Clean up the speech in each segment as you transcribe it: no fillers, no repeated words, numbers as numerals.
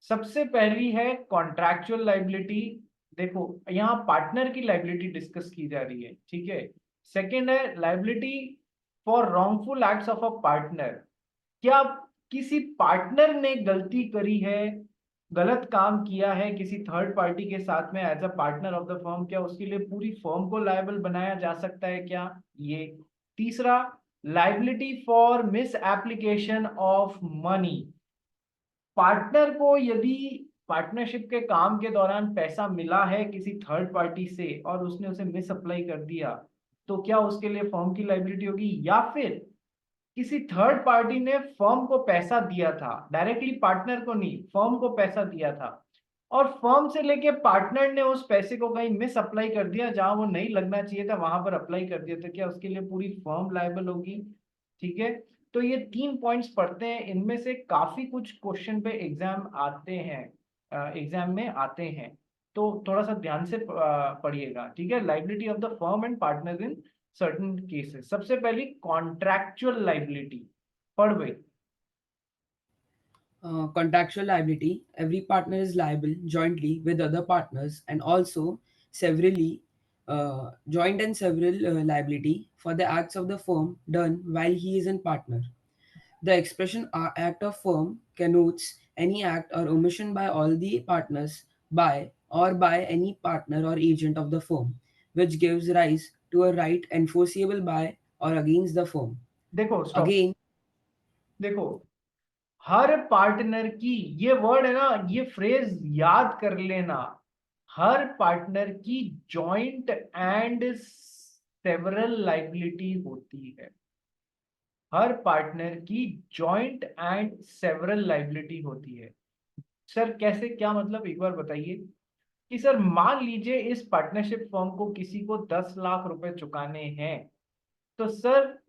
सबसे पहली है कॉन्ट्रैक्चुअल लाइबिलिटी। देखो, यहाँ पार्टनर की लाइबिलिटी डिस्कस की जा रही है, ठीक है। सेकंड है liability for wrongful acts of a partner. क्या किसी पार्टनर ने गलती करी है, गलत काम किया है किसी थर्ड पार्टी के साथ में as a partner of the firm, क्या उसके लिए पूरी फर्म को लायबल बनाया जा सकता है क्या? ये। तीसरा, liability for misapplication of money. Partner को यदि पार्टनरशिप के काम के दौरान पैसा मिला है किसी थर्ड पार्टी से और उसने उसे मिस अप्लाई कर दिया, तो क्या उसके लिए फर्म की लाइबिलिटी होगी? या फिर किसी थर्ड पार्टी ने फर्म को पैसा दिया था, डायरेक्टली पार्टनर को नहीं, फर्म को पैसा दिया था, और फर्म से लेके पार्टनर ने उस पैसे को कहीं मिस अप्लाई कर दिया, जहां वो नहीं लगना चाहिए था वहां पर अप्लाई कर दिया, तो क्या उसके लिए पूरी फर्म लायबल होगी? ठीक है। तो ये 3 पॉइंट्स पढ़ते हैं, इनमें से काफी कुछ क्वेश्चन पे एग्जाम आते हैं, एग्जाम में आते हैं, तो थोड़ा सा ध्यान से पढ़िएगा, ठीक है। Liability of the firm and partners in certain cases. सबसे पहली कॉन्ट्रैक्चुअल लाइबिलिटी, पढ़ भाई। Contractual liability. Every partner is liable jointly with other partners and also severally joint and several liability for the acts of the firm done while he is in partner. The expression act of firm connotes any act or omission by all the partners by or by any partner or agent of the firm, which gives rise to a right enforceable by or against the firm. देखो stop. Again, देखो, हर partner की, ये word है ना, ये phrase याद कर लेना। हर पार्टनर की जॉइंट एंड सेवरल लाइबिलिटी होती है। हर पार्टनर की जॉइंट एंड सेवरल लाइबिलिटी होती है। सर कैसे, क्या मतलब, एक बार बताइए। कि सर मान लीजिए इस पार्टनरशिप फर्म को किसी को 10 लाख रुपए चुकाने हैं, तो सर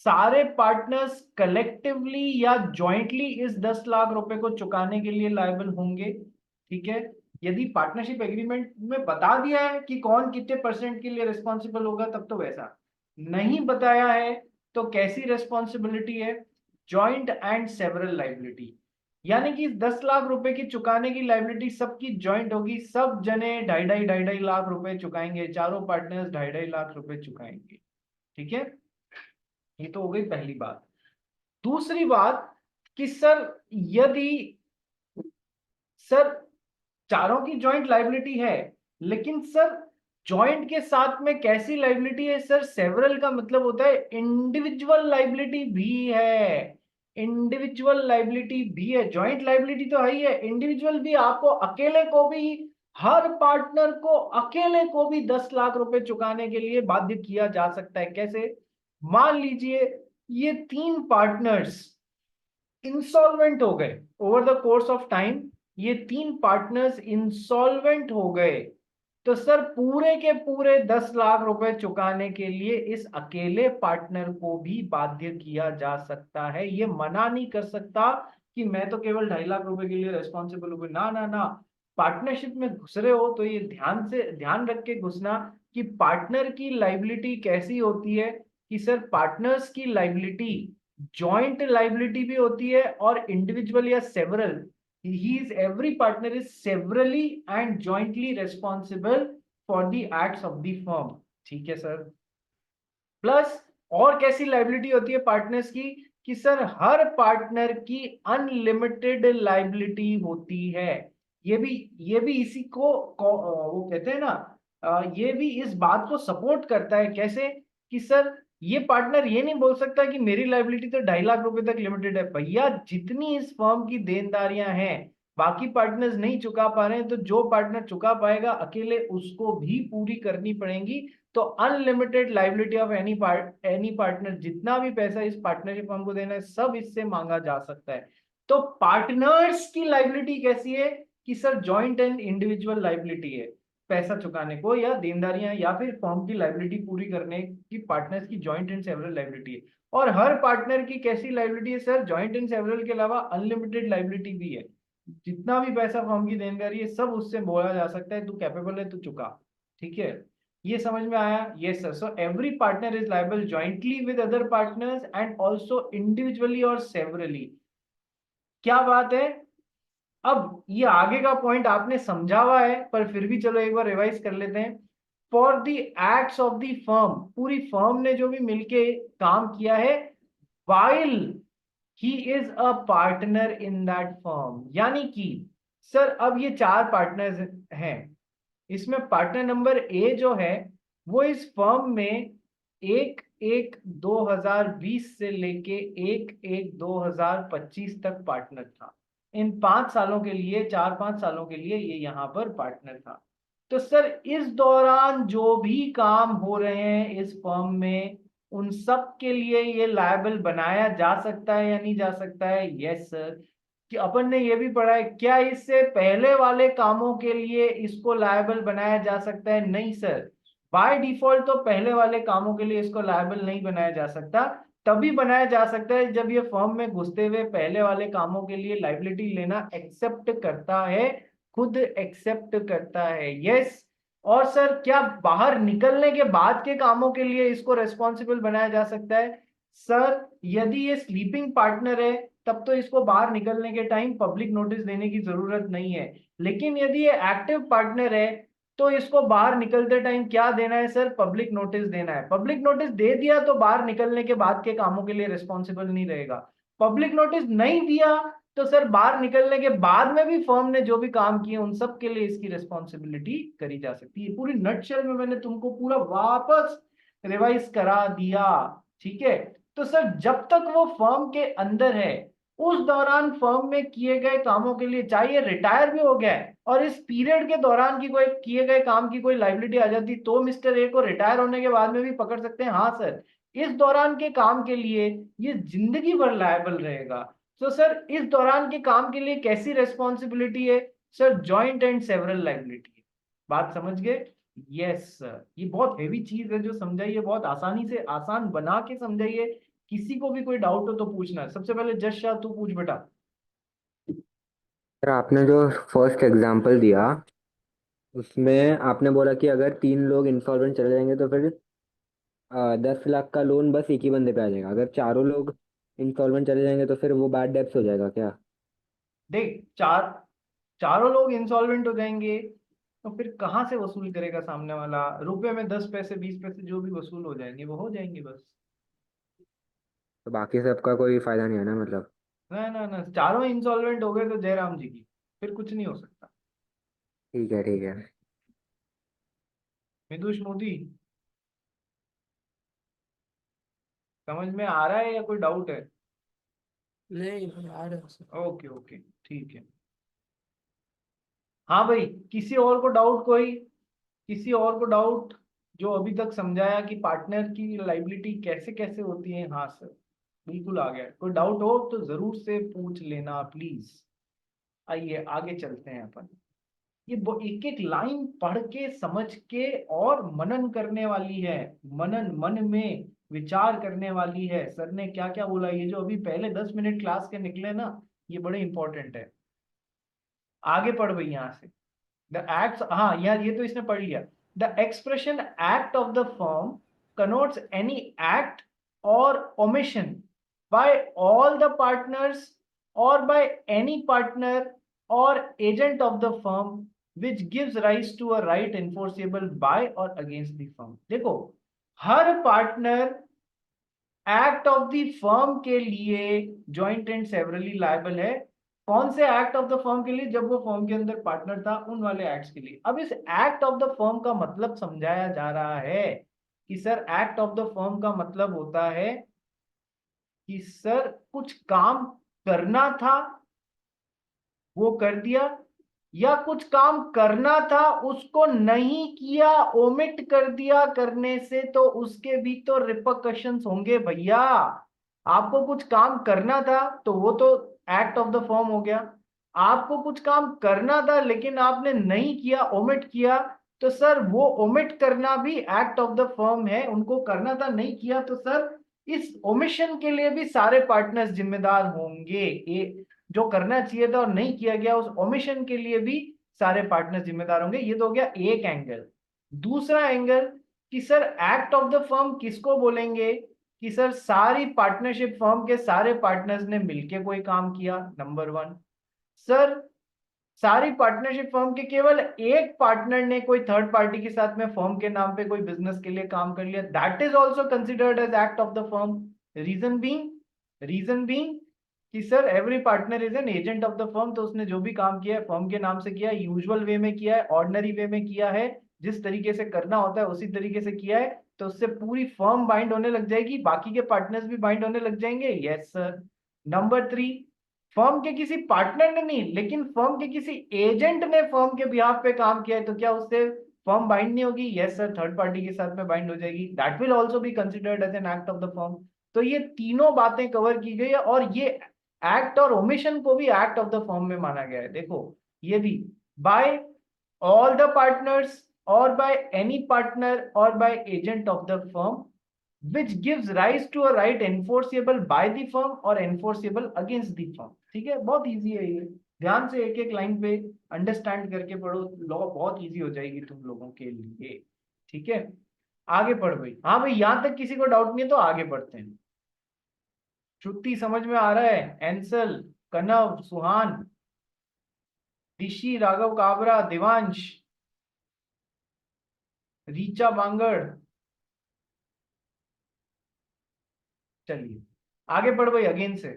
सारे पार्टनर्स कलेक्टिवली या जॉइंटली इस 10 लाख रुपए को चुकाने के लिए लायबल होंगे, ठीक है। यदि पार्टनरशिप एग्रीमेंट में बता दिया है कि कौन कितने परसेंट के लिए रिस्पॉन्सिबल होगा तब तो वैसा, नहीं बताया है तो कैसी रिस्पॉन्सिबिलिटी है? Joint and several liability. यानी कि 10 लाख रुपए की चुकाने की लाइबिलिटी सबकी जॉइंट होगी, सब जने ढाई ढाई ढाई ढाई लाख रुपए चुकाएंगे, चारों पार्टनर्स ढाई ढाई लाख रुपए चुकाएंगे, ठीक है। ये तो हो गई पहली बात। दूसरी बात कि सर यदि सर चारों की जॉइंट लाइबिलिटी है, लेकिन सर जॉइंट के साथ में कैसी लाइबिलिटी है? सर सेवरल का मतलब होता है इंडिविजुअल लाइबिलिटी भी है। इंडिविजुअल लाइबिलिटी भी है, जॉइंट लाइबिलिटी तो है ही है, इंडिविजुअल भी। आपको अकेले को भी, हर पार्टनर को अकेले को भी 10 लाख रुपए चुकाने के लिए बाध्य किया जा सकता है। कैसे? मान लीजिए ये 3 पार्टनर्स इंसॉल्वेंट हो गए over the course of time, ये 3 पार्टनर्स इंसॉल्वेंट हो गए, तो सर पूरे के पूरे 10 लाख रुपए चुकाने के लिए इस अकेले पार्टनर को भी बाध्य किया जा सकता है। ये मना नहीं कर सकता कि मैं तो केवल 2.5 लाख रुपए के लिए रेस्पॉन्सिबल हूँ, ना ना ना। पार्टनरशिप में घुस रहे हो तो ये ध्यान से ध्यान रख के घुसना कि पार्टनर की लाइबिलिटी कैसी होती है। कि सर पार्टनर्स की लाइबिलिटी जॉइंट लाइबिलिटी भी होती है और इंडिविजुअल या several, he is every partner is severally and jointly responsible for the acts of the firm, ठीक है सर। प्लस और कैसी लाइबिलिटी होती है पार्टनर्स की? कि सर हर पार्टनर की अनलिमिटेड लाइबिलिटी होती है। ये भी इसी को वो कहते हैं ना, ये भी इस बात को सपोर्ट करता है। कैसे? कि सर ये पार्टनर ये नहीं बोल सकता कि मेरी लाइबिलिटी तो 2.5 लाख रुपए तक लिमिटेड है। भैया जितनी इस फर्म की देनदारियां हैं, बाकी पार्टनर्स नहीं चुका पा रहे हैं, तो जो पार्टनर चुका पाएगा अकेले उसको भी पूरी करनी पड़ेगी। तो unlimited liability of any partner, जितना भी पैसा इस पार्टनरशिप फर्म को देना है सब इससे मांगा जा सकता है। तो पार्टनर्स की लाइबिलिटी कैसी है? कि sir joint and individual liability है, पैसा चुकाने को या देनदारियां या फिर फर्म की लाइबिलिटी पूरी करने की पार्टनर्स की जॉइंट एंड सेवरल लाइबिलिटी है। और हर पार्टनर की कैसी लाइबिलिटी है? सर जॉइंट एंड सेवरल के अलावा अनलिमिटेड लाइबिलिटी भी है, जितना भी पैसा फर्म की देनदारी है सब उससे बोला जा सकता है, तू कैपेबल है तू चुका, ठीक है। ये समझ में आया? Yes sir. So every partner is liable jointly with other partners and also individually और सेवरली। क्या बात है? अब ये आगे का पॉइंट आपने समझा हुआ है, पर फिर भी चलो एक बार रिवाइज कर लेते हैं। For the acts of the firm, पूरी फर्म ने जो भी मिलके काम किया है, while he is a partner in that firm, यानी कि सर अब ये चार पार्टनर्स हैं, इसमें पार्टनर नंबर ए जो है वो इस फर्म में 1/1/2020 से लेके 1/1/2025 तक पार्टनर था। इन 5 सालों के लिए, 4-5 सालों के लिए ये यहाँ पर पार्टनर था। तो सर इस दौरान जो भी काम हो रहे हैं इस फर्म में, उन सब के लिए ये लायबल बनाया जा सकता है या नहीं जा सकता है? Yes sir. कि अपन ने ये भी पढ़ा है, क्या इससे पहले वाले कामों के लिए इसको लायबल बनाया जा सकता है? नहीं सर, बाय डिफॉल्ट तो पहले वाले कामों के लिए इसको लायबल नहीं बनाया जा सकता। तभी बनाया जा सकता है जब ये फर्म में घुसते हुए पहले वाले कामों के लिए लाइबिलिटी लेना एक्सेप्ट करता है, खुद एक्सेप्ट करता है। यस। और सर क्या बाहर निकलने के बाद के कामों के लिए इसको रेस्पॉन्सिबल बनाया जा सकता है? सर यदि ये स्लीपिंग पार्टनर है तब तो इसको बाहर निकलने के टाइम पब्लिक नोटिस देने की जरूरत नहीं है, लेकिन यदि ये एक्टिव पार्टनर है तो इसको बाहर निकलते टाइम क्या देना है सर? पब्लिक नोटिस देना है। पब्लिक नोटिस दे दिया तो बाहर निकलने के बाद के कामों के लिए रिस्पॉन्सिबल नहीं रहेगा। पब्लिक नोटिस नहीं दिया तो सर बाहर निकलने के बाद में भी फर्म ने जो भी काम किए उन सब के लिए इसकी रिस्पॉन्सिबिलिटी करी जा सकती है। पूरी नटशेल में मैंने तुमको पूरा वापस रिवाइज करा दिया, ठीक है? तो सर जब तक वो फर्म के अंदर है उस दौरान फर्म में किए गए कामों के लिए, चाहे रिटायर भी हो गया है और इस पीरियड के दौरान की कोई किए गए काम की कोई लाइबिलिटी आ जाती, तो मिस्टर ए को रिटायर होने के बाद में भी पकड़ सकते हैं। हाँ सर, इस दौरान के काम के लिए ये जिंदगी भर लायबल रहेगा। तो सर इस दौरान के काम के लिए कैसी रेस्पॉन्सिबिलिटी है sir? Joint and several liability. बात समझ गए? यस सर, ये बहुत हेवी चीज है जो समझाइए, बहुत आसानी से आसान बना के समझाइए। किसी को भी कोई डाउट हो तो पूछना है। सबसे पहले जश शाह तू पूछ बेटा। सर आपने जो फर्स्ट एग्जांपल दिया उसमें आपने बोला कि अगर 3 लोग इंसॉल्वेंट चले जाएंगे तो फिर 10 लाख का लोन बस एक ही बंदे पे आ जाएगा। अगर चारों लोग इंसॉल्वेंट चले जाएंगे तो फिर वो बैड डेब्ट्स हो जाएगा क्या? देख, चारों लोग इंसॉल्वेंट हो जाएंगे तो फिर कहाँ से वसूल करेगा सामने वाला? रुपए में 10 पैसे 20 पैसे जो भी वसूल हो जाएंगे वो हो जाएंगे बस। तो बाकी सबका कोई फायदा नहीं है ना मतलब? ना ना ना, चारों इंसॉल्वेंट हो गए तो जयराम जी की, फिर कुछ नहीं हो सकता। ठीक है ठीक है। मिदुष मोदी, समझ में आ रहा है या कोई डाउट है? नहीं आ रहा है। ओके ओके, ठीक है। हाँ भाई, किसी और को डाउट? कोई किसी और को डाउट जो अभी तक समझाया कि पार्टनर की लाइबिलिटी कैसे कैसे होती है? हाँ सर, बिल्कुल आ गया। कोई डाउट हो तो जरूर से पूछ लेना प्लीज। आइए आगे चलते हैं अपन। ये एक एक लाइन पढ़ के समझ के और मनन करने वाली है, मनन, मन में विचार करने वाली है। सर ने क्या क्या बोला, ये जो अभी पहले 10 मिनट क्लास के निकले ना, ये बड़े इंपॉर्टेंट है। आगे पढ़ भाई यहाँ से। द एक्ट, हाँ यार ये तो इसने पढ़ लिया। The expression act of the firm connotes any act or omission by all the partners or by any partner or agent of the firm which gives rise to a right enforceable by or against the firm। देखो, हर partner act of the firm के लिए joint and severally liable है। कौन से act of the firm के लिए? जब वो फर्म के अंदर पार्टनर था उन वाले एक्ट्स के लिए। अब इस एक्ट ऑफ द फर्म का मतलब समझाया जा रहा है कि sir act of the firm का मतलब होता है कि सर कुछ काम करना था वो कर दिया, या कुछ काम करना था उसको नहीं किया, ओमिट कर दिया करने से, तो उसके भी तो रिपरकशंस होंगे भैया। आपको कुछ काम करना था तो वो तो एक्ट ऑफ द फर्म हो गया। आपको कुछ काम करना था लेकिन आपने नहीं किया, ओमिट किया, तो सर वो ओमिट करना भी एक्ट ऑफ द फर्म है। उनको करना था, नहीं किया, तो सर इस ओमिशन के लिए भी सारे पार्टनर्स जिम्मेदार होंगे। जो करना चाहिए था और नहीं किया गया उस ओमिशन के लिए भी सारे पार्टनर जिम्मेदार होंगे। ये तो हो गया एक एंगल। दूसरा एंगल कि sir act of the firm किसको बोलेंगे? कि सर सारी पार्टनरशिप फर्म के सारे पार्टनर्स ने मिलके कोई काम किया, नंबर वन। सर सारी पार्टनरशिप फर्म के केवल एक पार्टनर ने कोई थर्ड पार्टी के साथ में फर्म के नाम पे कोई बिजनेस के लिए काम कर लिया, that is also considered as act of the firm. Reason being कि sir every partner is an agent of the firm, तो उसने जो भी काम किया है फर्म के नाम से किया है, यूजुअल वे में किया है, ऑर्डिनरी वे में किया है, जिस तरीके से करना होता है उसी तरीके से किया है, तो उससे पूरी फर्म बाइंड होने लग जाएगी, बाकी के पार्टनर्स भी बाइंड होने लग जाएंगे। Yes sir. नंबर 3, फर्म के किसी पार्टनर ने नहीं लेकिन फर्म के किसी एजेंट ने फर्म के बिहाफ पे काम किया है, तो क्या उससे फर्म बाइंड नहीं होगी? यस सर, थर्ड पार्टी के साथ में बाइंड हो जाएगी, that will also be considered as an act of the firm. तो ये तीनों बातें कवर की गई है और ये एक्ट और ओमिशन को भी एक्ट ऑफ द फर्म में माना गया है। देखो ये भी bye all the partners or by any partner और by agent of the firm which gives rise to a right enforceable by the firm or enforceable against the firm। ठीक है, बहुत इजी है ये, ध्यान से एक एक लाइन पे अंडरस्टैंड करके पढ़ो, लॉ बहुत इजी हो जाएगी तुम लोगों के लिए। ठीक है, आगे पढ़ भाई। हाँ भाई, यहां तक किसी को डाउट नहीं है तो आगे बढ़ते हैं। श्रुति समझ में आ रहा है? एंसल, कनव, सुहान, ऋषि, राघव काबरा, देवांश, रीचा बांगड़, चलिए आगे बढ़ भाई अगेन से।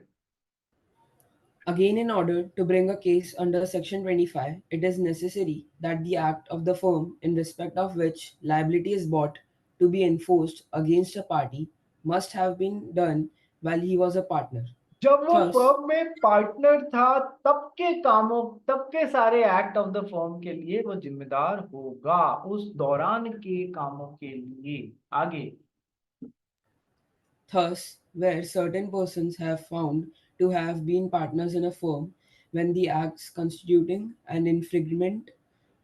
Again, in order to bring a case under Section 25, it is necessary that the act of the firm in respect of which liability is brought to be enforced against a party must have been done while he was a partner. जब वो Thus, firm में partner था तब के सारे act of the firm के लिए वो जिम्मेदार होगा, उस दौरान के कामों के लिए। आगे। Thus, where certain persons have found to have been partners in a firm when the acts constituting an infringement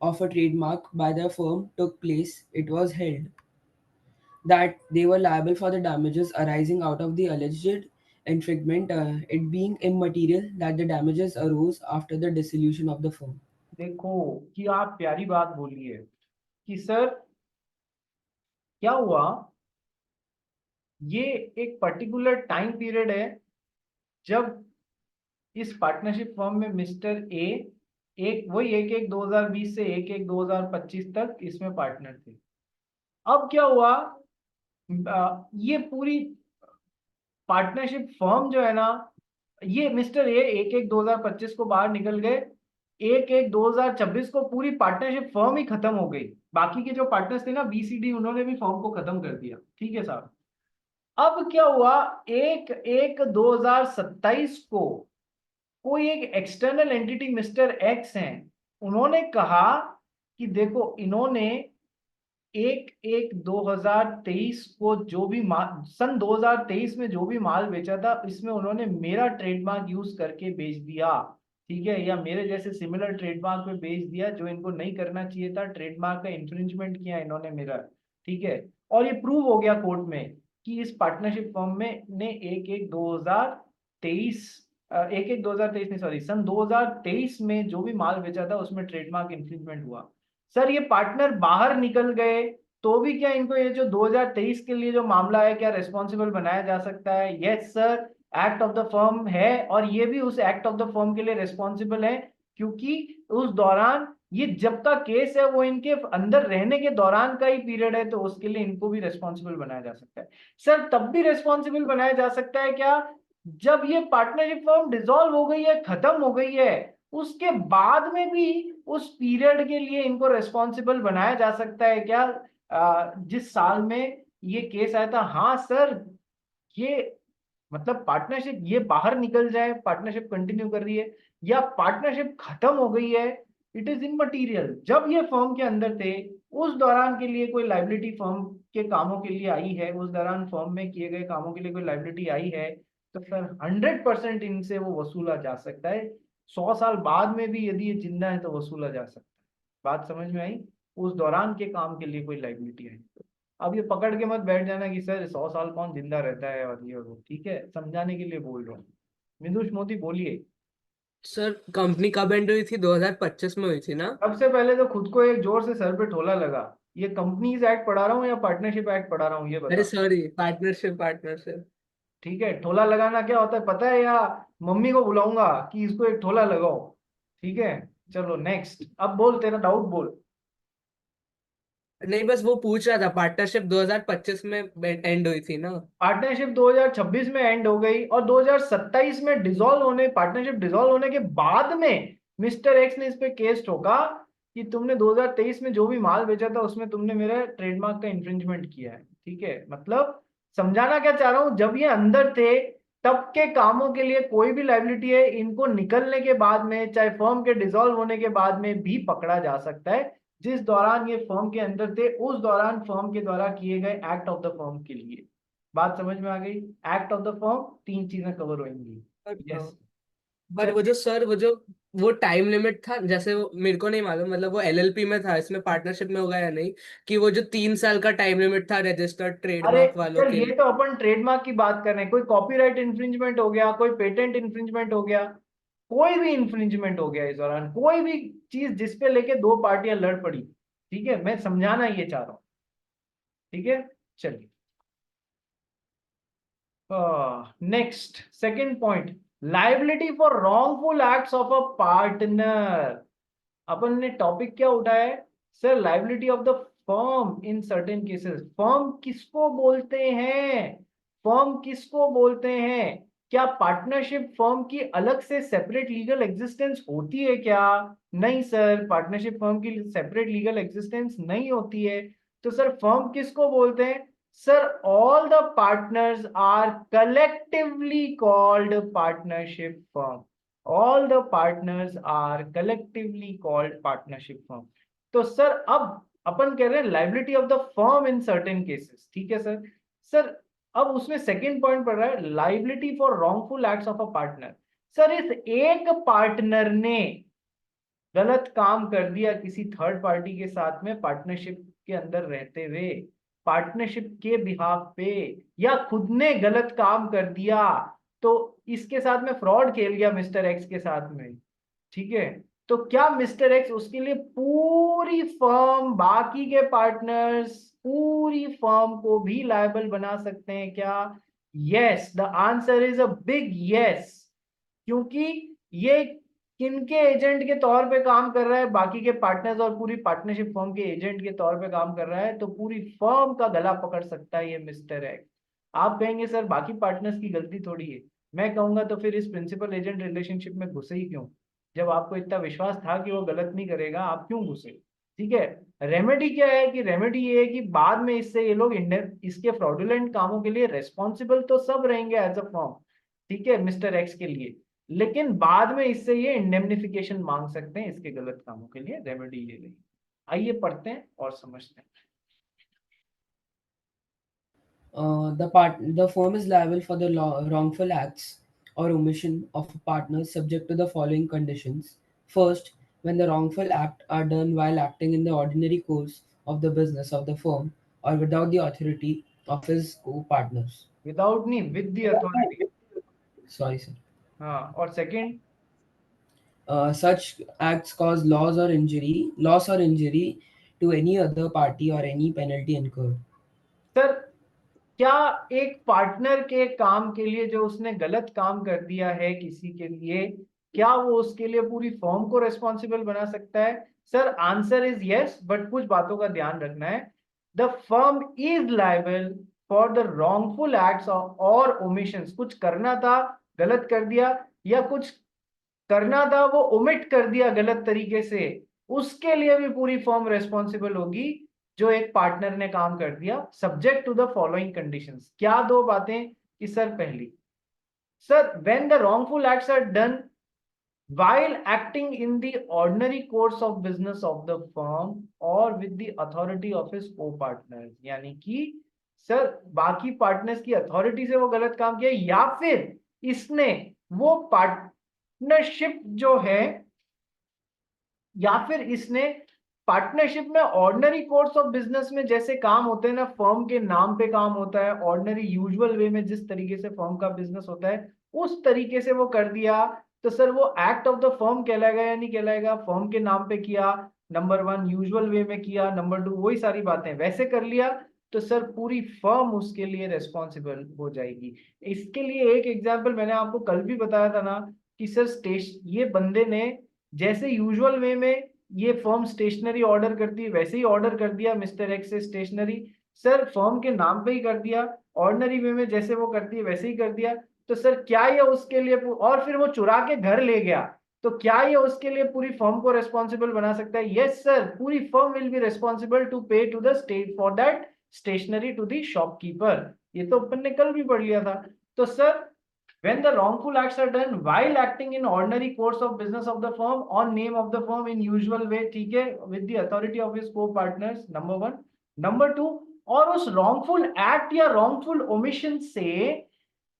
of a trademark by the firm took place, it was held that they were liable for the damages arising out of the alleged infringement, it being immaterial that the damages arose after the dissolution of the firm. देखो कि आप प्यारी बात बोली है कि sir क्या हुआ, ये एक पर्टिकुलर टाइम पीरियड है जब इस पार्टनरशिप फर्म में मिस्टर ए एक वही 1/1/2020 से 1/1/2025 तक इसमें पार्टनर थे। अब क्या हुआ, ये पूरी पार्टनरशिप फर्म जो है ना, ये मिस्टर ए 1/1/2025 को बाहर निकल गए, 1/1/2026 को पूरी पार्टनरशिप फर्म ही खत्म हो गई, बाकी के जो पार्टनर्स थे ना बीसीडी उन्होंने भी फर्म को खत्म कर दिया। ठीक है साहब। अब क्या हुआ, 1/1/2027 को कोई एक एक्सटर्नल एंटिटी मिस्टर एक्स हैं, उन्होंने कहा कि देखो इन्होंने 1/1/2023 को जो भी सन 2023 में जो भी माल बेचा था इसमें उन्होंने मेरा ट्रेडमार्क यूज करके बेच दिया। ठीक है, या मेरे जैसे सिमिलर ट्रेडमार्क पे बेच दिया जो इनको नहीं करना चाहिए था, ट्रेडमार्क का इंफ्रिंजमेंट किया इन्होंने मेरा। ठीक है, और ये प्रूव हो गया कोर्ट में कि इस पार्टनरशिप फर्म में ने 1/1/2023 1/1/2023 नहीं सॉरी सन 2023 में जो भी माल बेचा था उसमें ट्रेडमार्क इंफ्रिंजमेंट हुआ। सर ये पार्टनर बाहर निकल गए तो भी क्या इनको ये जो 2023 के लिए जो मामला है क्या रिस्पॉन्सिबल बनाया जा सकता है? Yes sir, act of the firm है और ये भी उस एक्ट ऑफ द फर्म के लिए रिस्पॉन्सिबल है, क्योंकि उस दौरान ये जब का केस है वो इनके अंदर रहने के दौरान का ही पीरियड है, तो उसके लिए इनको भी रिस्पॉन्सिबल बनाया जा सकता है। सर तब भी रिस्पॉन्सिबल बनाया जा सकता है क्या, जब ये पार्टनरशिप फर्म डिसॉल्व हो गई है, खत्म हो गई है, उसके बाद में भी उस पीरियड के लिए इनको रिस्पॉन्सिबल बनाया जा सकता है क्या, जिस साल में ये केस आया था? हाँ सर, ये मतलब पार्टनरशिप ये बाहर निकल जाए, पार्टनरशिप कंटिन्यू कर रही है या पार्टनरशिप खत्म हो गई है, इट इज इममटीरियल। जब ये फर्म के अंदर थे उस दौरान के लिए कोई लाइबिलिटी फर्म के कामों के लिए आई है, उस दौरान फर्म में किए गए कामों के लिए कोई लाइबिलिटी आई है, तो सर 100% इनसे वो वसूला जा सकता है। 100 साल बाद में भी यदि ये जिंदा है तो वसूला जा सकता है। बात समझ में आई? उस दौरान के काम के लिए कोई लाइबिलिटी आई। अब ये पकड़ के मत बैठ जाना कि सर 100 साल कौन जिंदा रहता है और ये और वो। ठीक है, समझाने के लिए बोल रहा हूँ। मिंदुष मोदी बोलिए। सर कंपनी कब एंड हुई थी? 2025 में हुई थी ना? सबसे पहले तो खुद को एक जोर से सर पे ठोला लगा, ये कंपनीज एक्ट पढ़ा रहा हूँ या पार्टनरशिप एक्ट पढ़ा रहा हूँ ये अरे बता। Sorry, partnership. ठीक है, ठोला लगाना क्या होता है पता है, या मम्मी को बुलाऊंगा कि इसको एक ठोला लगाओ? ठीक है, चलो नेक्स्ट, अब बोल, तेरा डाउट बोल। नहीं, बस वो पूछ रहा था, पार्टनरशिप 2025 में एंड हुई थी ना। पार्टनरशिप 2026 में एंड हो गई और 2027 में डिसॉल्व होने, पार्टनरशिप डिसॉल्व होने के बाद में मिस्टर एक्स ने इस पे केस ठोका कि तुमने 2023 में जो भी माल बेचा था उसमें तुमने मेरे ट्रेडमार्क का इंफ्रिंजमेंट किया है। ठीक है, मतलब समझाना क्या चाह रहा हूं, जब ये अंदर थे तब के कामों के लिए कोई भी लाइबिलिटी है, इनको निकलने के बाद में, चाहे फर्म के डिसॉल्व होने के बाद में भी पकड़ा जा सकता है। जिस दौरान ये फर्म के अंदर थे उस दौरान फर्म के द्वारा किए गए एक्ट ऑफ द फर्म के लिए। बात समझ में आ गई? एक्ट ऑफ द फर्म, तीन चीजें कवर होंगी। यस। बट वो जो सर, वो टाइम लिमिट था, जैसे वो मेरे को नहीं मालूम, मतलब वो एलएलपी में था, इसमें पार्टनरशिप में होगा या नहीं, कि वो जो 3 साल का टाइम लिमिट था रजिस्टर्ड अरे ट्रेडमार्क वालों सर, के ये लिए। तो अपन ट्रेडमार्क की बात कर रहे हैं। कोई कॉपीराइट इंफ्रिंजमेंट हो गया, कोई पेटेंट इंफ्रिंजमेंट हो गया, कोई भी इंफ्रिंजमेंट हो गया इस दौरान, कोई भी चीज जिसपे लेके दो पार्टियां लड़ पड़ी। ठीक है, मैं समझाना ये चाह रहा हूँ। ठीक है, चलिए next, second point, liability for wrongful acts of a partner. अपन ने टॉपिक क्या उठाया है sir? Liability of the firm in certain cases. Firm किसको बोलते हैं? फर्म किसको बोलते हैं? क्या पार्टनरशिप फर्म की अलग से सेपरेट लीगल एग्जिस्टेंस होती है क्या? नहीं सर, पार्टनरशिप फर्म की सेपरेट लीगल एग्जिस्टेंस नहीं होती है। तो सर फर्म किसको बोलते हैं? Sir all the partners are collectively called partnership firm. all the partners are collectively called partnership firm। तो सर अब अपन कह रहे हैं liability of the firm in certain cases. ठीक है सर। सर अब उसमें सेकंड पॉइंट पड़ रहा है, liability for wrongful acts of a partner. Sir इस एक पार्टनर ने गलत काम कर दिया किसी थर्ड पार्टी के साथ में पार्टनरशिप के अंदर रहते हुए, पार्टनरशिप के बिहाफ पे, या खुद ने गलत काम कर दिया, तो इसके साथ में फ्रॉड खेल गया मिस्टर एक्स के साथ में। ठीक है, तो क्या मिस्टर एक्स उसके लिए पूरी फर्म, बाकी के पार्टनर्स, पूरी फर्म को भी लायबल बना सकते हैं क्या? Yes, the answer is a big yes. क्योंकि ये किनके एजेंट के तौर पे काम कर रहा है? बाकी के पार्टनर्स और पूरी पार्टनरशिप फर्म के एजेंट के तौर पे काम कर रहा है, तो पूरी फर्म का गला पकड़ सकता है ये मिस्टर एक्स। आप कहेंगे सर बाकी पार्टनर्स की गलती थोड़ी है। मैं कहूंगा तो फिर इस प्रिंसिपल एजेंट रिलेशनशिप में घुसे ही क्यों? जब आपको इतना विश्वास था कि वो गलत नहीं करेगा, आप क्यों घुसे? ठीक है, रेमेडी क्या है? कि रेमेडी ये है कि बाद में इससे ये लोग इसके फ्रॉडुलेंट कामों के लिए रेस्पॉन्सिबल तो सब रहेंगे एज अ फर्म, ठीक है, मिस्टर एक्स के लिए, लेकिन बाद में इससे ये इंडेमनिफिकेशन मांग सकते हैं इसके गलत कामों के लिए। रेमेडी ये रही। आइए पढ़ते हैं और समझते हैं। The firm is liable for the wrongful acts or omission of a partner subject to the following conditions. First, when the wrongful act are done while acting in the ordinary course of the business of the firm or without the authority of his co-partners. Without नहीं, with the authority. Sorry, sir. हाँ, और second, Such acts cause loss or injury to any other party or any penalty incurred. Sir क्या एक partner के काम के लिए जो उसने गलत काम कर दिया है किसी के लिए, क्या वो उसके लिए पूरी फर्म को रेस्पॉन्सिबल बना सकता है? Sir answer is yes, but कुछ बातों का ध्यान रखना है। The firm is liable for the wrongful acts और ओमिशंस। कुछ करना था, गलत कर दिया, या कुछ करना था वो ओमिट कर दिया गलत तरीके से, उसके लिए भी पूरी फर्म रेस्पॉन्सिबल होगी जो एक पार्टनर ने काम कर दिया, subject to the following conditions. क्या दो बातें? कि सर पहली, sir when the wrongful acts are done while acting in the ordinary course of business of the firm or with the authority of his co-partners। यानी कि sir बाकी partners की authority से वो गलत काम किया, या फिर इसने वो पार्टनरशिप जो है, या फिर इसने पार्टनरशिप में ऑर्डिनरी कोर्स ऑफ बिजनेस में जैसे काम होते हैं ना, फर्म के नाम पे काम होता है, ऑर्डिनरी यूजुअल वे में जिस तरीके से फर्म का बिजनेस होता है उस तरीके से वो कर दिया, तो सर वो एक्ट ऑफ द फर्म कहलाएगा या नहीं कहलाएगा? फर्म के नाम पे किया, नंबर वन, यूजुअल वे में किया, नंबर टू, वही सारी बातें वैसे कर लिया, तो सर पूरी फर्म उसके लिए रेस्पॉन्सिबल हो जाएगी। इसके लिए एक एग्जाम्पल मैंने आपको कल भी बताया था ना, कि सर ये बंदे ने जैसे यूजुअल वे में ये फर्म स्टेशनरी ऑर्डर करती है, वैसे ही ऑर्डर कर दिया मिस्टर एक्स से स्टेशनरी, सर फर्म के नाम पे ही कर दिया, ऑर्डिनरी वे में जैसे वो करती है वैसे ही कर दिया, तो सर क्या ये उसके लिए, और फिर वो चुरा के घर ले गया, तो क्या ये उसके लिए पूरी फर्म को रेस्पॉन्सिबल बना सकता है? यस सर, पूरी firm will be responsible to pay to the state for that stationery to the shopkeeper. ये तो अपन ने कल भी पढ़ लिया था। तो sir when the wrongful acts are done while acting in ordinary course of business of the firm on name of the firm in usual way, ठीक है, with the authority of his co-partners, number one। number two, और उस wrongful act या wrongful omission से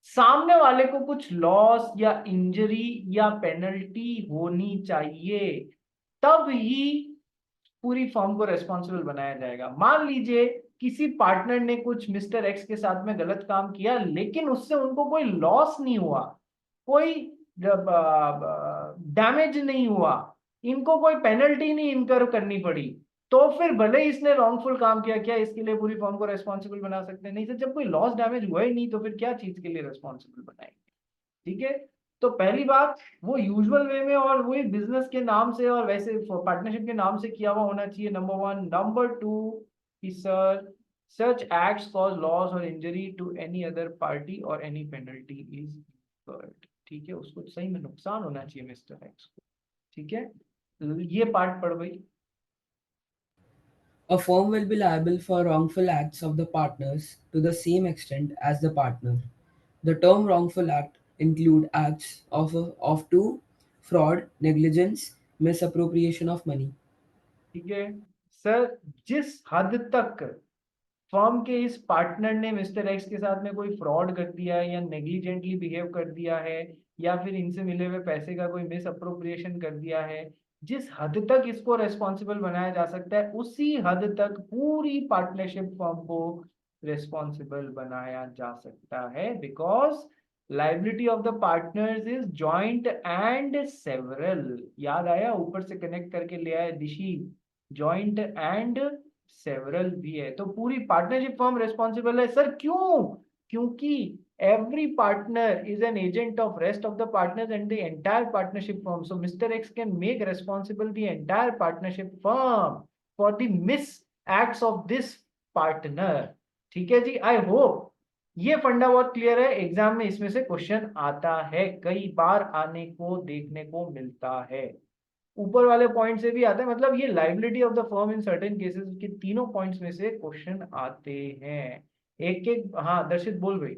सामने वाले को कुछ लॉस या इंजरी या पेनल्टी होनी चाहिए, तब ही पूरी फर्म को रेस्पॉन्सिबल बनाया जाएगा। मान लीजिए किसी पार्टनर ने कुछ मिस्टर एक्स के साथ में गलत काम किया, लेकिन उससे उनको कोई लॉस नहीं हुआ, कोई डैमेज नहीं हुआ, इनको कोई पेनल्टी नहीं इनकर करनी पड़ी, तो फिर भले ही इसने रॉन्गफुल काम किया, क्या इसके लिए पूरी फर्म को रेस्पॉन्सिबल बना सकते हैं? नहीं सर, जब कोई लॉस डैमेज हुआ ही नहीं तो फिर क्या चीज के लिए रेस्पॉन्सिबल बनाएंगे? ठीक है, तो पहली बात वो यूजुअल वे में और वही बिजनेस के नाम से और वैसे पार्टनरशिप के नाम से किया हुआ होना चाहिए, नंबर वन। नंबर टू कि sir such acts cause loss or injury to any other party or any penalty is incurred। ठीक है, उसको सही में नुकसान होना चाहिए मिस्टर एक्स को। ठीक है, ये पार्ट पढ़ भाई। A firm will be liable for wrongful acts of the partners to the same extent as the partner. The term wrongful act include acts of two fraud, negligence, misappropriation of money. ठीक है sir, जिस हद तक firm के इस partner ने mister x के साथ में कोई फ्रॉड कर दिया है या नेग्लिजेंटली बिहेव कर दिया है या फिर इनसे मिले हुए पैसे का कोई मिस अप्रोप्रिएशन कर दिया है, जिस हद तक इसको रेस्पॉन्सिबल बनाया जा सकता है, उसी हद तक पूरी पार्टनरशिप फर्म को रेस्पॉन्सिबल बनाया जा सकता है, because liability of the partners is joint and several. याद आया, ऊपर से कनेक्ट करके ले आया दिशी, जॉइंट एंड सेवरल भी है, तो पूरी पार्टनरशिप फर्म रेस्पॉन्सिबल है। सर क्यों? क्योंकि every partner is an agent of rest of the partners and the entire partnership firm, so Mr. X can make responsible the entire partnership firm for the misacts of this partner। ठीक है जी, I hope ये फंडा बहुत clear है। Exam में इसमें से question आता है, कई बार आने को देखने को मिलता है, ऊपर वाले पॉइंट से भी आता है, मतलब ये liability of the firm in certain cases के तीनों पॉइंट्स में से क्वेश्चन आते हैं। एक एक, हाँ दर्शित बोल भाई।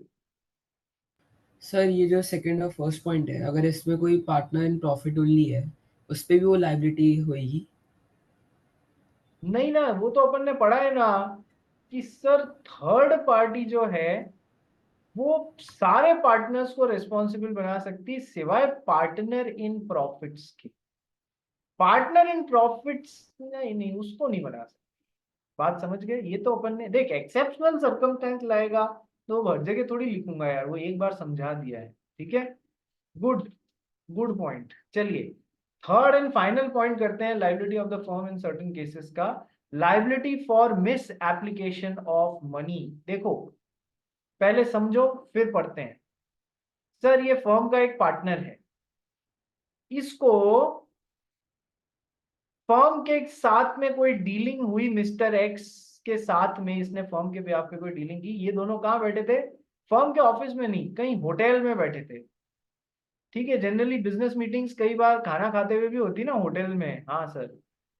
सर ये जो सेकंड और फर्स्ट पॉइंट है, अगर इसमें कोई पार्टनर इन प्रॉफिट ओनली है, उस पे भी वो लाइबिलिटी होगी? नहीं ना, वो तो अपन ने पढ़ा है ना कि सर थर्ड पार्टी जो है वो सारे पार्टनर्स को रेस्पॉन्सिबल बना सकती है सिवाय पार्टनर इन प्रॉफिट्स के। पार्टनर इन प्रॉफिट्स नहीं, नहीं उसको नहीं बना सकती। बात समझ गए? ये तो अपन ने देख एक्सेप्शनल सर्कमस्टेंस लाएगा तो हर जगह थोड़ी लिखूंगा यार, वो एक बार समझा दिया है। ठीक है, गुड, गुड पॉइंट। चलिए थर्ड एंड फाइनल पॉइंट करते हैं liability of the firm in certain cases का, liability for misapplication of money. देखो पहले समझो फिर पढ़ते हैं। सर ये फर्म का एक पार्टनर है, इसको फर्म के साथ में कोई डीलिंग हुई, मिस्टर एक्स के साथ में इसने फर्म के बिहाफ पे कोई डीलिंग की। ये दोनों कहाँ बैठे थे? फर्म के ऑफिस में नहीं, कहीं होटल में बैठे थे। ठीक है, जनरली बिजनेस मीटिंग्स कई बार खाना खाते हुए भी होती ना होटल में। हाँ सर,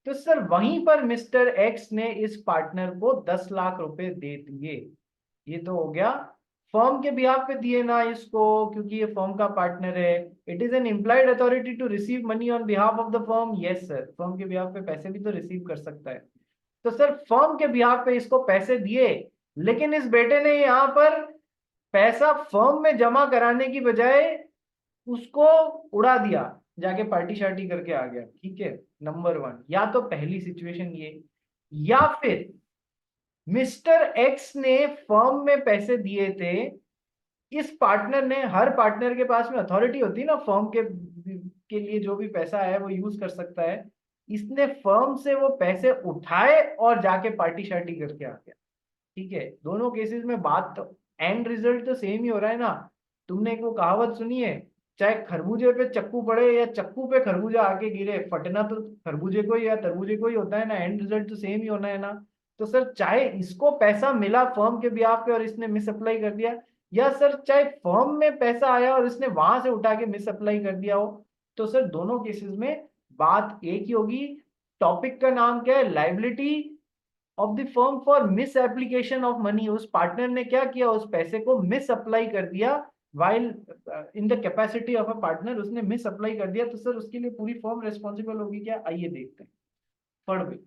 तो सर वहीं पर मिस्टर एक्स ने इस पार्टनर को 10 लाख रुपए दे दिए। ये तो हो गया फर्म के बिहाफ पे दिए ना इसको, क्योंकि ये फर्म का पार्टनर है। It is an implied authority to receive money on behalf of the firm. Yes sir, firm के बिहाफ पे पैसे भी तो रिसीव कर सकता है। तो सर फर्म के बिहाफ पे इसको पैसे दिए, लेकिन इस बेटे ने यहाँ पर पैसा फर्म में जमा कराने की बजाय उसको उड़ा दिया, जाके पार्टी शार्टी करके आ गया। ठीक है, नंबर वन, या तो पहली सिचुएशन ये, या फिर मिस्टर एक्स ने फर्म में पैसे दिए थे, इस पार्टनर ने, हर पार्टनर के पास में अथॉरिटी होती है ना फर्म के लिए जो भी पैसा है वो यूज कर सकता है। इसने फर्म से वो पैसे उठाए और जाके पार्टी शार्टी करके आ गया। ठीक है, दोनों केसेस में बात तो एंड रिजल्ट तो सेम ही हो रहा है ना। तुमने एक वो कहावत सुनी है चाहे खरबूजे पे चक्कू पड़े या चक्कू पे खरबूजा आके गिरे, फटना तो खरबूजे को ही या तरबूजे को ही होता है ना, एंड रिजल्ट तो सेम ही होना है ना। तो सर चाहे इसको पैसा मिला फर्म के बिहाफ पे और इसने मिस अप्लाई कर दिया, या सर चाहे फर्म में पैसा आया और इसने वहां से उठा के मिस अप्लाई कर दिया हो, तो सर दोनों केसेस में बात एक ही होगी। टॉपिक का नाम क्या है? Liability of the firm for misapplication of money. उस पार्टनर ने क्या किया? उस पैसे को मिस अप्लाई कर दिया, while in the capacity of a partner उसने मिस अप्लाई कर दिया, तो सर उसके लिए पूरी फर्म रिस्पॉन्सिबल होगी क्या? आइए देखते हैं। Third way,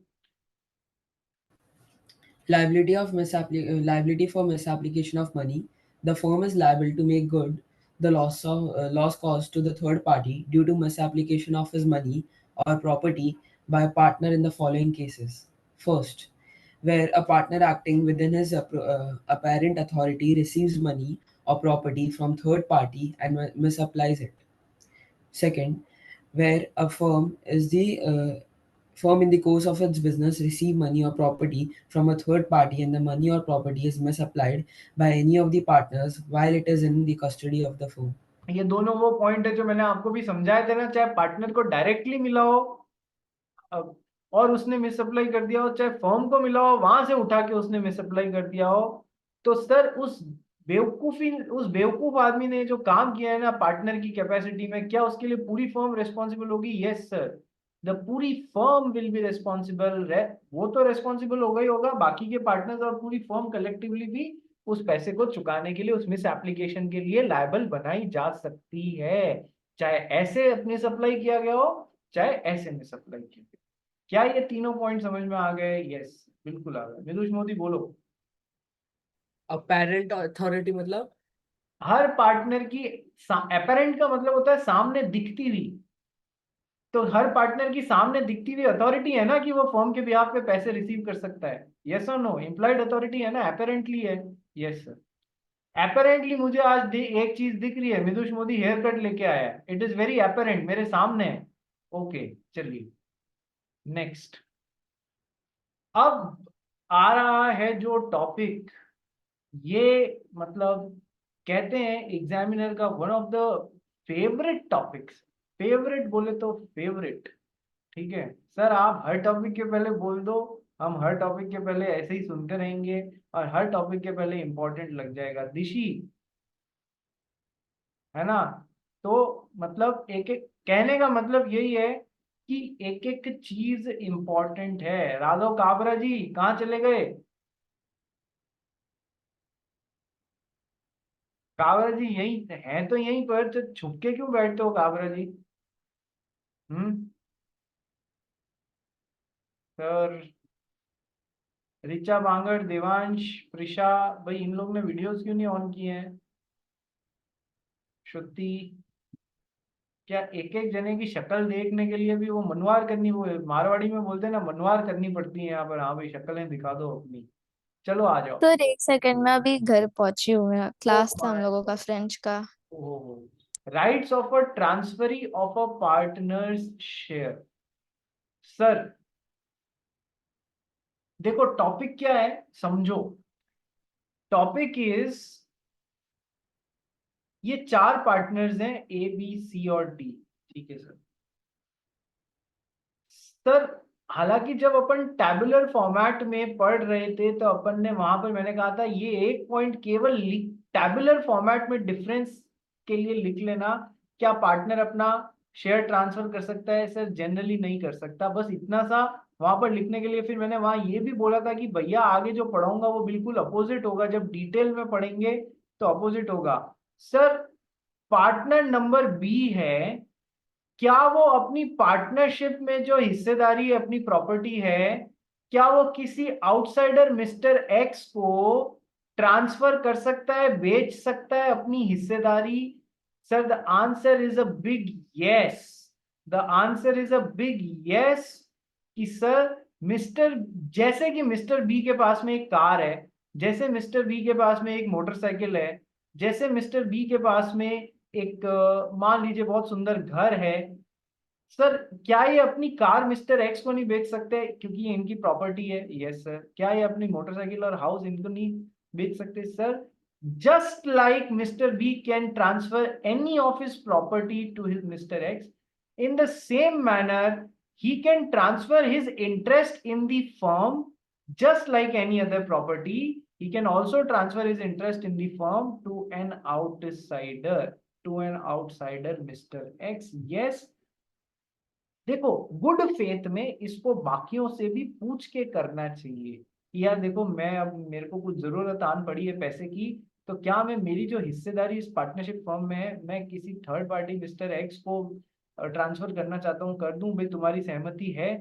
liability for misapplication of money. The firm is liable to make good the loss caused to the third party due to misapplication of his money or property by a partner in the following cases. First, where a partner acting within his apparent authority receives money or property from third party and misapplies it. Second, where a firm in the course of its business receive money or property from a third party and the money or property is misapplied by any of the partners while it is in the custody of the firm. ये दोनों वो point है जो मैंने आपको भी समझाए थे ना, चाहे पार्टनर को डायरेक्टली मिला हो और उसने मिस अप्लाई कर दिया हो, चाहे फर्म को मिला हो वहां से उठा के उसने मिस अप्लाई कर दिया हो, तो सर उस बेवकूफ आदमी ने जो काम किया है ना पार्टनर की कैपेसिटी में, क्या उसके लिए पूरी फर्म रिस्पॉन्सिबल होगी? यस सर, द पूरी फर्म विल बी रिस्पॉन्सिबल। वो तो रिस्पॉन्सिबल होगा ही होगा, बाकी के पार्टनर्स और पूरी फर्म कलेक्टिवली भी उस पैसे को चुकाने के लिए, उस मिस एप्लीकेशन के लिए लायबल बनाई जा सकती है, चाहे ऐसे मिस अप्लाई किया गया हो चाहे ऐसे मिस अप्लाई किया गया। क्या ये तीनों पॉइंट समझ में आ गए? यस बिल्कुल आ गए। मिदुष मोदी बोलो। अपेरेंट अथॉरिटी मतलब? हर पार्टनर की, अपेरेंट का मतलब होता है सामने दिखती हुई, तो हर पार्टनर की सामने दिखती हुई अथॉरिटी है ना कि वो फर्म के बिहाफ पे पैसे रिसीव कर सकता है। यस और नो? इम्प्लॉयड अथॉरिटी है ना, अपेरेंटली है। यस सर, अपेरेंटली मुझे आज एक चीज दिख रही है, मिदुष मोदी हेयर कट लेके आया है, इट इज वेरी अपेरेंट, मेरे सामने है। ओके चलिए नेक्स्ट। अब आ रहा है जो टॉपिक, ये मतलब कहते हैं एग्जामिनर का one of the favourite topics. Favourite बोले तो फेवरेट, ठीक है सर। आप हर टॉपिक के पहले बोल दो, हम हर टॉपिक के पहले ऐसे ही सुनते रहेंगे और हर टॉपिक के पहले इंपॉर्टेंट लग जाएगा। दिशी, है ना? तो मतलब एक एक कहने का मतलब यही है कि एक एक चीज इंपॉर्टेंट है। राघव काबरा जी कहाँ चले गए? काबरा जी यही हैं तो यहीं पर, तो छुप के क्यों बैठते हो काबरा जी? हम्म सर, रिचा बांगड़, देवांश, प्रिशा, भाई इन लोग ने वीडियोस क्यों नहीं ऑन किए हैं? श्रुति, क्या एक एक जने की शक्ल देखने के लिए भी वो मनवार करनी, वो मारवाड़ी में बोलते हैं ना मनवार करनी पड़ती है यहाँ पर? हाँ भाई शक्लें दिखा दो अपनी। चलो आ जाओ। तो एक सेकंड में अभी घर पहुंची हूँ मैं, ओ क्लास था हम लोगों का फ्रेंच का। Rights of a transferee of a partners share. Sir देखो टॉपिक क्या है समझो। टॉपिक इज, ये चार पार्टनर्स हैं ए बी सी और डी, ठीक है सर। सर हालांकि जब अपन टैबुलर फॉर्मेट में पढ़ रहे थे तो अपन ने वहां पर मैंने कहा था ये एक पॉइंट केवल टैबुलर फॉर्मेट में डिफरेंस के लिए लिख लेना, क्या पार्टनर अपना शेयर ट्रांसफर कर सकता है? सर जनरली नहीं कर सकता, बस इतना सा वहां पर लिखने के लिए। फिर मैंने वहां ये भी बोला था कि भैया आगे जो पढ़ाऊंगा वो बिल्कुल अपोजिट होगा, जब डिटेल में पढ़ेंगे तो अपोजिट होगा। सर पार्टनर नंबर बी है, क्या वो अपनी पार्टनरशिप में जो हिस्सेदारी अपनी प्रॉपर्टी है, क्या वो किसी आउटसाइडर मिस्टर एक्स को ट्रांसफर कर सकता है, बेच सकता है अपनी हिस्सेदारी? Sir the answer is a big yes. The answer is a big yes कि सर मिस्टर, जैसे कि मिस्टर बी के पास में एक कार है, जैसे मिस्टर बी के पास में एक मोटरसाइकिल है, जैसे मिस्टर बी के पास में एक मान लीजिए बहुत सुंदर घर है, सर क्या ये अपनी कार मिस्टर एक्स को नहीं बेच सकते क्योंकि ये इनकी प्रॉपर्टी है? Yes sir. क्या ये अपनी मोटरसाइकिल और हाउस इनको नहीं बेच सकते? Sir just like Mr. B can transfer any of his property to his Mr. X, in the same manner he can transfer his interest in the firm just like any other property. He can also transfer his interest in the firm to an outsider Mr. X. Yes, देखो good faith में इसको बाकियों से भी पूछ के करना चाहिए कि यार देखो मैं अब मेरे को कुछ जरूरत आन पड़ी है पैसे की, तो क्या मैं मेरी जो हिस्सेदारी इस पार्टनरशिप फर्म में है मैं किसी थर्ड पार्टी मिस्टर एक्स को ट्रांसफर करना चाहता हूँ, कर दूं भाई, तुम्हारी सहमति है?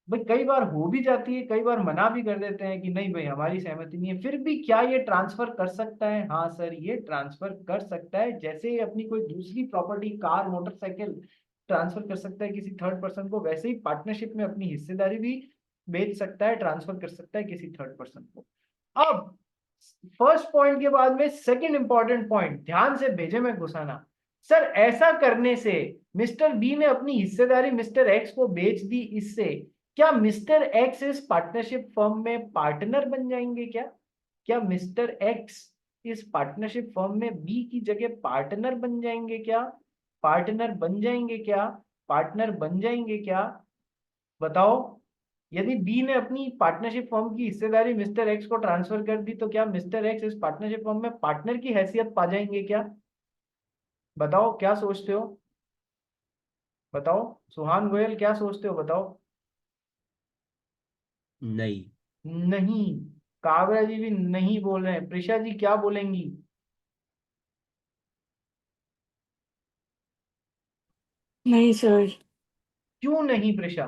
भाई कई बार हो भी जाती है, कई बार मना भी कर देते हैं कि नहीं भाई हमारी सहमति नहीं है, फिर भी क्या ये ट्रांसफर कर सकता है? हाँ सर, ये ट्रांसफर कर सकता है, जैसे ही अपनी कोई दूसरी प्रॉपर्टी कार मोटरसाइकिल ट्रांसफर कर सकता है किसी थर्ड पर्सन को, वैसे ही पार्टनरशिप में अपनी हिस्सेदारी भी बेच सकता है, ट्रांसफर कर सकता है किसी थर्ड पर्सन को। अब फर्स्ट पॉइंट के बाद में सेकंड इंपॉर्टेंट पॉइंट, ध्यान से भेजे में घुसाना। सर ऐसा करने से मिस्टर बी ने अपनी हिस्सेदारी मिस्टर एक्स को बेच दी, इससे क्या मिस्टर एक्स इस पार्टनरशिप फर्म में पार्टनर बन जाएंगे? क्या मिस्टर एक्स इस पार्टनरशिप फर्म में बी की जगह पार्टनर बन जाएंगे? पार्टनर बन जाएंगे क्या? बताओ, यदि बी ने अपनी पार्टनरशिप फर्म की हिस्सेदारी मिस्टर एक्स को ट्रांसफर कर दी, तो क्या मिस्टर एक्स इस पार्टनरशिप फर्म में पार्टनर की हैसियत पा जाएंगे क्या? बताओ क्या सोचते हो? बताओ सुहान गोयल, क्या सोचते हो? बताओ। नहीं। नहीं। काबरा जी भी नहीं बोल रहे हैं। प्रिशा जी क्या बोलेंगी? नहीं सर। क्यों नहीं प्रिशा?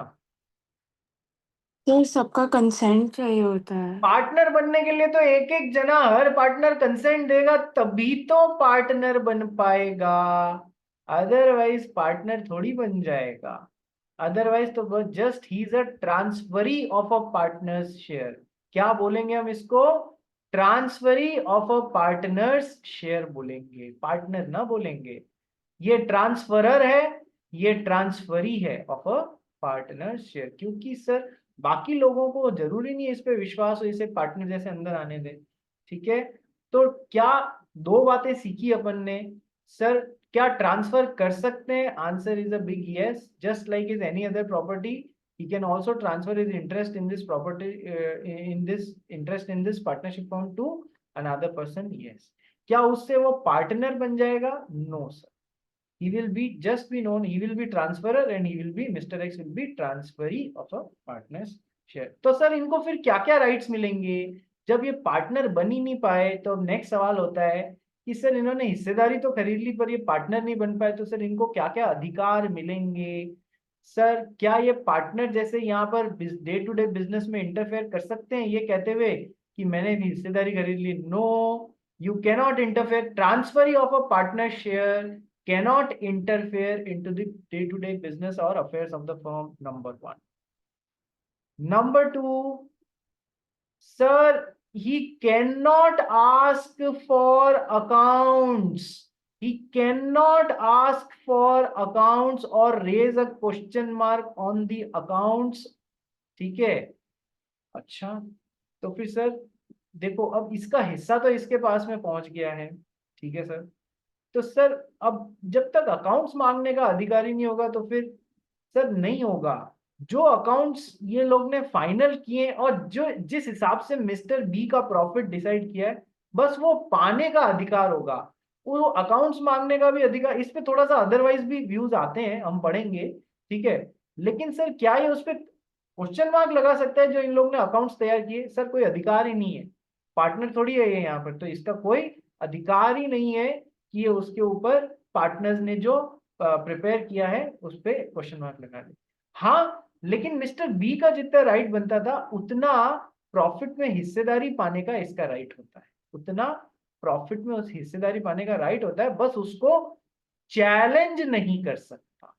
सर सबका कंसेंट चाहिए होता है। पार्टनर बनने के लिए तो एक एक जना, हर पार्टनर कंसेंट देगा तभी तो पार्टनर बन पाएगा, अदरवाइज पार्टनर थोड़ी बन जाएगा। अदरवाइज तो बस just he is a transferee of a partners share. क्या बोलेंगे हम इसको? Transferee of a partners share बोलेंगे, पार्टनर ना बोलेंगे। ये ट्रांसफरर है, ये ट्रांसफरी है ऑफ अ पार्टनर्स शेयर, क्योंकि सर बाकी लोगों को जरूरी नहीं इस पे विश्वास हो इसे पार्टनर जैसे अंदर आने दे। ठीक है, तो क्या दो बातें सीखी अपन ने। सर क्या ट्रांसफर कर सकते हैं? Answer is a big yes, just like is any other property he can also transfer his interest in this property in this partnership firm to another person. Yes. क्या उससे वो पार्टनर बन जाएगा? No sir, he will be just be known, he will be transferer and he will be Mr. X will be transferee of a partner's share. तो sir इनको फिर क्या क्या राइट्स मिलेंगे जब ये पार्टनर बन ही नहीं पाए? तो अब नेक्स्ट सवाल होता है कि सर इन्होंने हिस्सेदारी तो खरीद ली पर ये पार्टनर नहीं बन पाए, तो सर इनको क्या क्या अधिकार मिलेंगे? सर क्या ये पार्टनर जैसे यहाँ पर डे टू डे बिजनेस में इंटरफेयर कर सकते हैं ये कहते हुए कि मैंने भी हिस्सेदारी खरीद ली? No, you cannot interfere. Transfer of a partner share cannot interfere into the day-to-day business or affairs of the firm. Number one. Number two, sir, he cannot ask for accounts. He cannot ask for accounts or raise a question mark on the accounts. ठीक है, अच्छा, तो फिर sir देखो अब इसका हिस्सा तो इसके पास में पहुंच गया है। ठीक है सर, तो सर अब जब तक अकाउंट्स मांगने का अधिकारी नहीं होगा तो फिर सर नहीं होगा। जो अकाउंट्स ये लोग ने फाइनल किए और जो जिस हिसाब से मिस्टर बी का प्रॉफिट डिसाइड किया है बस वो पाने का अधिकार होगा, वो अकाउंट्स मांगने का भी अधिकार। इस पे थोड़ा सा अदरवाइज भी व्यूज आते हैं, हम पढ़ेंगे। ठीक है, लेकिन सर क्या ये उस पर क्वेश्चन मार्क लगा सकता है जो इन लोग ने अकाउंट्स तैयार किए? सर कोई अधिकार ही नहीं है, पार्टनर थोड़ी है ये यहाँ पर, तो इसका कोई अधिकार ही नहीं है कि ये उसके ऊपर पार्टनर्स ने जो प्रिपेयर किया है उस पर क्वेश्चन मार्क लगा दे। हाँ, लेकिन मिस्टर बी का जितना राइट बनता था उतना प्रॉफिट में हिस्सेदारी पाने का इसका राइट होता है, उतना प्रॉफिट में उस हिस्सेदारी पाने का राइट होता है, बस उसको चैलेंज नहीं कर सकता।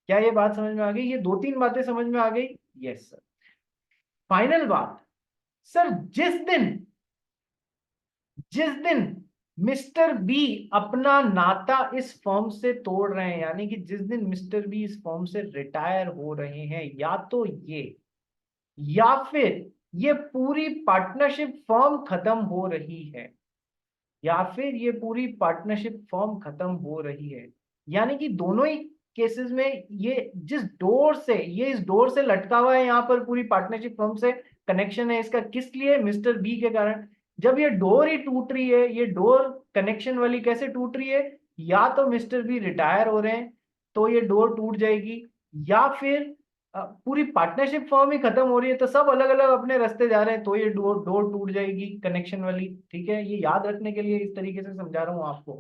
क्या ये बात समझ में आ गई? ये दो तीन बातें समझ में आ गई? Yes sir. फाइनल बात, सर जिस दिन मिस्टर बी अपना नाता इस फर्म से तोड़ रहे हैं, यानी कि जिस दिन मिस्टर बी इस फर्म से रिटायर हो रहे हैं, या तो ये या फिर ये पूरी पार्टनरशिप फर्म खत्म हो रही है, या फिर ये पूरी पार्टनरशिप फॉर्म खत्म हो रही है। यानी कि दोनों ही केसेस में ये जिस डोर से, ये इस डोर से लटका हुआ है यहाँ पर पूरी पार्टनरशिप फर्म से कनेक्शन है इसका, किस लिए? मिस्टर बी के कारण। जब ये डोर ही टूट रही है, ये डोर कनेक्शन वाली कैसे टूट रही है? या तो मिस्टर बी रिटायर हो रहे हैं तो ये डोर टूट जाएगी, या फिर पूरी पार्टनरशिप फर्म ही खत्म हो रही है तो सब अलग अलग अपने रास्ते जा रहे हैं तो ये डोर टूट जाएगी कनेक्शन वाली। ठीक है, ये याद रखने के लिए इस तरीके से समझा रहा हूं आपको।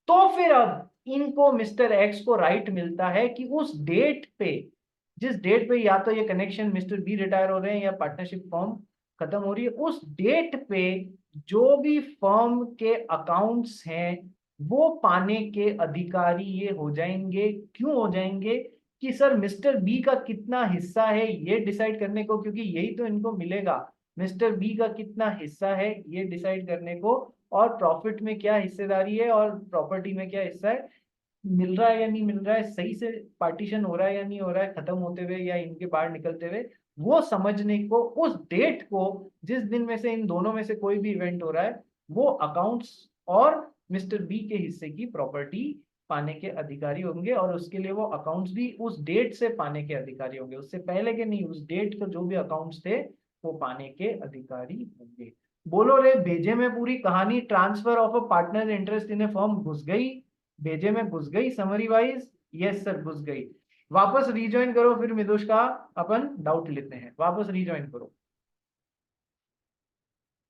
तो फिर अब इनको मिस्टर एक्स को राइट मिलता है कि उस डेट पे, जिस डेट पे या तो ये कनेक्शन मिस्टर बी रिटायर हो रहे हैं या पार्टनरशिप फर्म खत्म हो रही है, उस डेट पे जो भी फर्म के अकाउंट्स हैं वो पाने के अधिकारी ये हो जाएंगे। क्यों हो जाएंगे? कि सर मिस्टर बी का कितना हिस्सा है ये डिसाइड करने को, क्योंकि यही तो इनको मिलेगा, मिस्टर बी का कितना हिस्सा है ये डिसाइड करने को, और प्रॉफिट में क्या हिस्सेदारी है और प्रॉपर्टी में क्या हिस्सा है, मिल रहा है या नहीं मिल रहा है, सही से पार्टीशन हो रहा है या नहीं हो रहा है, खत्म होते हुए या इनके बाहर निकलते हुए, वो समझने को उस डेट को, जिस दिन में से इन दोनों में से कोई भी इवेंट हो रहा है, वो अकाउंट्स और मिस्टर बी के हिस्से की प्रॉपर्टी पाने के अधिकारी होंगे। और उसके लिए वो अकाउंट्स भी उस डेट से पाने के अधिकारी होंगे, उससे पहले के नहीं, उस डेट को जो भी अकाउंट्स थे वो पाने के अधिकारी होंगे। बोलो रे भेजे में पूरी कहानी transfer of a partner interest in A firm घुस गई? भेजे में घुस गई समरी वाइज? यस सर घुस गई। वापस रिज्वाइन करो, फिर मिदुष का अपन डाउट लेते हैं, वापस रिज्वाइन करो।